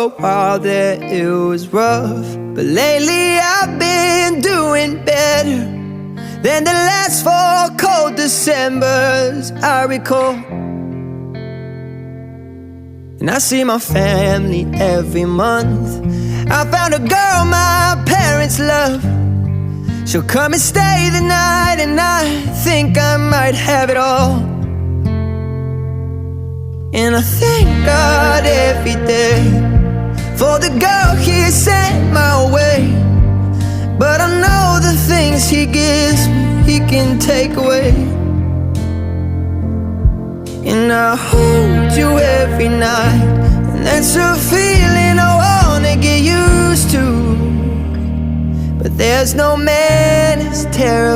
a while there it was rough, but lately I've been doing better than the last 4 cold Decembers I recall. And I see my family every month. I found a girl my parents love. She'll come and stay the night, and I think I might have it all. And I thank God every day for the girl He sent my way. But I know the things He gives me, He can take away. And I hold you every night, and that's a feeling I wanna get used to. But there's no man as terrifying